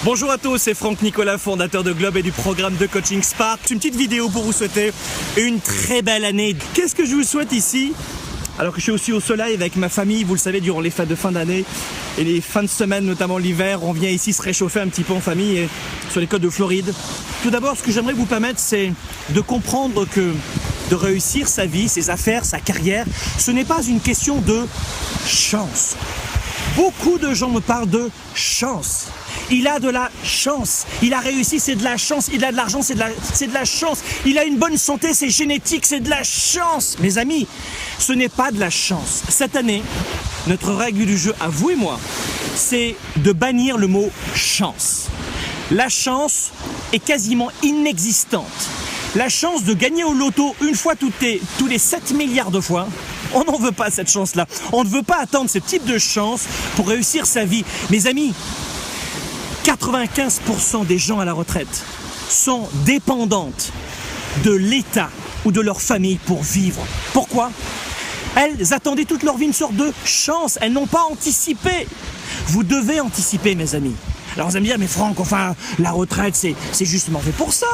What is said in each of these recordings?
Bonjour à tous, c'est Franck Nicolas, fondateur de Globe et du programme de coaching Spark. Une petite vidéo pour vous souhaiter une très belle année. Qu'est-ce que je vous souhaite ici? Alors que je suis aussi au soleil avec ma famille, vous le savez, durant les fêtes de fin d'année et les fins de semaine, notamment l'hiver, on vient ici se réchauffer un petit peu en famille et sur les côtes de Floride. Tout d'abord, ce que j'aimerais vous permettre, c'est de comprendre que de réussir sa vie, ses affaires, sa carrière, ce n'est pas une question de chance. Beaucoup de gens me parlent de chance. Il a de la chance, il a réussi, c'est de la chance, il a de l'argent, c'est de la chance, il a une bonne santé, c'est génétique, c'est de la chance. Mes amis, ce n'est pas de la chance. Cette année, notre règle du jeu, à vous et moi, c'est de bannir le mot chance. La chance est quasiment inexistante. La chance de gagner au loto une fois tous les 7 milliards de fois, on n'en veut pas cette chance-là. On ne veut pas attendre ce type de chance pour réussir sa vie. Mes amis, 95% des gens à la retraite sont dépendantes de l'État ou de leur famille pour vivre. Pourquoi? Elles attendaient toute leur vie une sorte de chance. Elles n'ont pas anticipé. Vous devez anticiper, mes amis. Alors vous allez me dire, mais Franck, enfin, la retraite, c'est justement fait pour ça.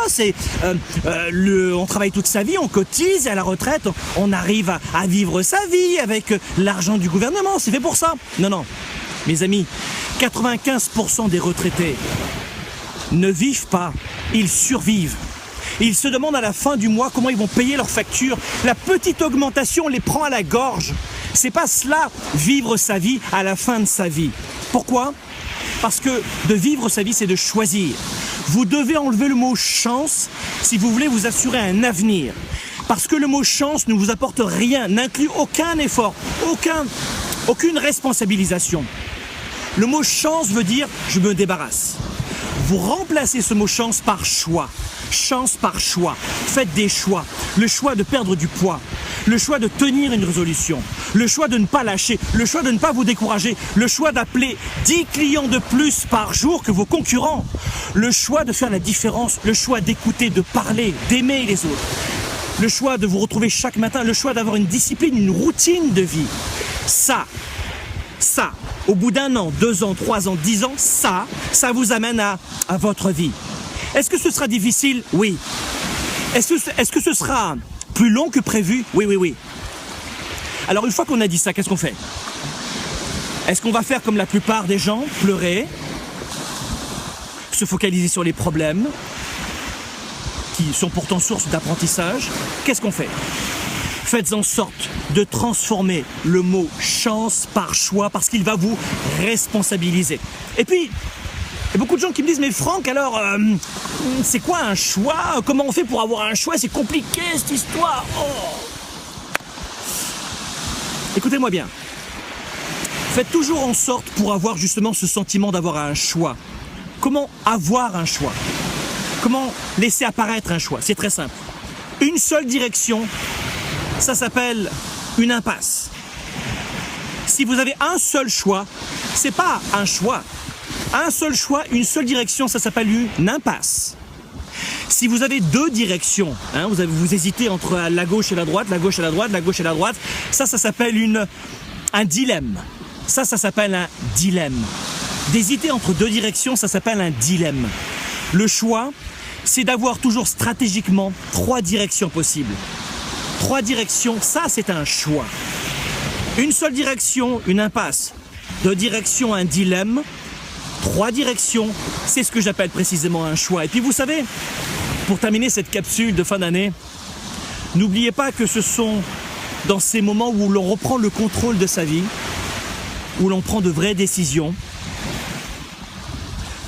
On travaille toute sa vie, on cotise, et à la retraite, on arrive à vivre sa vie avec l'argent du gouvernement. C'est fait pour ça. Non. Mes amis, 95% des retraités ne vivent pas, ils survivent. Ils se demandent à la fin du mois comment ils vont payer leurs factures. La petite augmentation les prend à la gorge. C'est pas cela, vivre sa vie à la fin de sa vie. Pourquoi? Parce que de vivre sa vie, c'est de choisir. Vous devez enlever le mot chance si vous voulez vous assurer un avenir. Parce que le mot chance ne vous apporte rien, n'inclut aucun effort, aucune responsabilisation. Le mot chance veut dire je me débarrasse. Vous remplacez ce mot chance par choix. Chance par choix. Faites des choix. Le choix de perdre du poids. Le choix de tenir une résolution. Le choix de ne pas lâcher. Le choix de ne pas vous décourager. Le choix d'appeler 10 clients de plus par jour que vos concurrents. Le choix de faire la différence. Le choix d'écouter, de parler, d'aimer les autres. Le choix de vous retrouver chaque matin. Le choix d'avoir une discipline, une routine de vie. Ça, au bout d'1 an, 2 ans, 3 ans, 10 ans, ça vous amène à votre vie. Est-ce que ce sera difficile? Oui. Est-ce que ce sera plus long que prévu? Oui. Alors une fois qu'on a dit ça, qu'est-ce qu'on fait? Est-ce qu'on va faire comme la plupart des gens, pleurer, se focaliser sur les problèmes, qui sont pourtant source d'apprentissage? Qu'est-ce qu'on fait? Faites en sorte de transformer le mot chance par choix parce qu'il va vous responsabiliser. Et puis, il y a beaucoup de gens qui me disent, mais Franck, alors, c'est quoi un choix? Comment on fait pour avoir un choix? C'est compliqué cette histoire. Écoutez-moi bien. Faites toujours en sorte pour avoir justement ce sentiment d'avoir un choix. Comment avoir un choix? Comment laisser apparaître un choix? C'est très simple. Une seule direction. Ça s'appelle une impasse. Si vous avez un seul choix, c'est pas un choix. Un seul choix, une seule direction, ça s'appelle une impasse. Si vous avez 2 directions, vous hésitez entre la gauche et la droite, la gauche et la droite, la gauche et la droite, ça s'appelle un dilemme. Ça s'appelle un dilemme. D'hésiter entre 2 directions, ça s'appelle un dilemme. Le choix, c'est d'avoir toujours stratégiquement 3 directions possibles. 3 directions, ça c'est un choix. Une seule direction, une impasse. 2 directions, un dilemme. 3 directions, c'est ce que j'appelle précisément un choix. Et puis vous savez, pour terminer cette capsule de fin d'année, n'oubliez pas que ce sont dans ces moments où l'on reprend le contrôle de sa vie, où l'on prend de vraies décisions,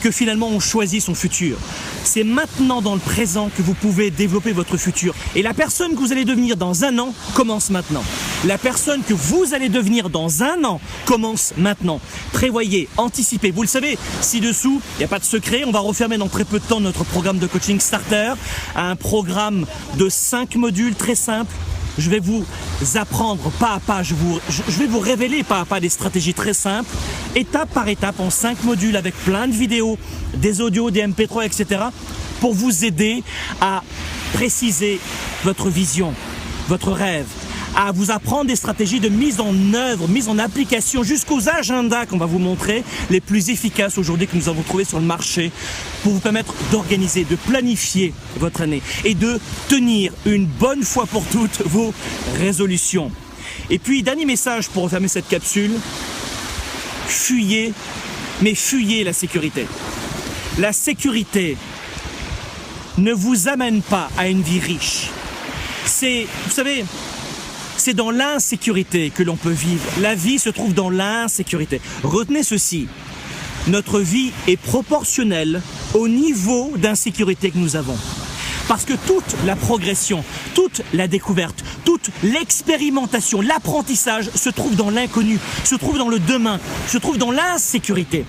que finalement on choisit son futur. C'est maintenant dans le présent que vous pouvez développer votre futur. Et la personne que vous allez devenir dans 1 an commence maintenant. La personne que vous allez devenir dans 1 an commence maintenant. Prévoyez, anticipez. Vous le savez, ci-dessous, il n'y a pas de secret. On va refermer dans très peu de temps notre programme de coaching starter. Un programme de 5 modules très simples. Je vais vous apprendre pas à pas, je vais vous révéler pas à pas des stratégies très simples, étape par étape, en 5 modules avec plein de vidéos, des audios, des MP3, etc. pour vous aider à préciser votre vision, votre rêve, à vous apprendre des stratégies de mise en œuvre, mise en application, jusqu'aux agendas qu'on va vous montrer, les plus efficaces aujourd'hui que nous avons trouvés sur le marché, pour vous permettre d'organiser, de planifier votre année et de tenir une bonne fois pour toutes vos résolutions. Et puis, dernier message pour refermer cette capsule, fuyez, mais fuyez la sécurité. La sécurité ne vous amène pas à une vie riche. Vous savez, c'est dans l'insécurité que l'on peut vivre. La vie se trouve dans l'insécurité. Retenez ceci, notre vie est proportionnelle au niveau d'insécurité que nous avons. Parce que toute la progression, toute la découverte, toute l'expérimentation, l'apprentissage se trouve dans l'inconnu, se trouve dans le demain, se trouve dans l'insécurité.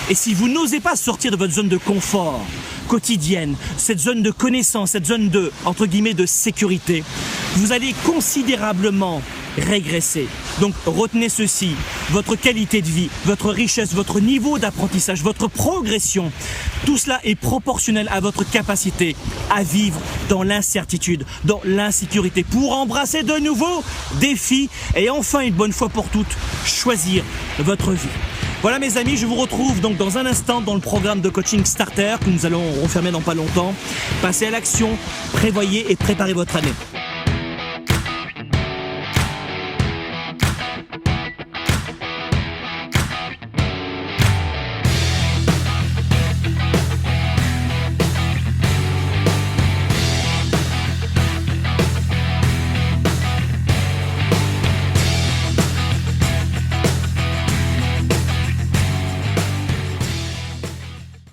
Et si vous n'osez pas sortir de votre zone de confort quotidienne, cette zone de connaissance, cette zone de, entre guillemets, de sécurité, vous allez considérablement régresser. Donc retenez ceci, votre qualité de vie, votre richesse, votre niveau d'apprentissage, votre progression, tout cela est proportionnel à votre capacité à vivre dans l'incertitude, dans l'insécurité, pour embrasser de nouveaux défis et enfin une bonne fois pour toutes, choisir votre vie. Voilà mes amis, je vous retrouve donc dans un instant dans le programme de coaching Starter que nous allons refermer dans pas longtemps. Passez à l'action, prévoyez et préparez votre année.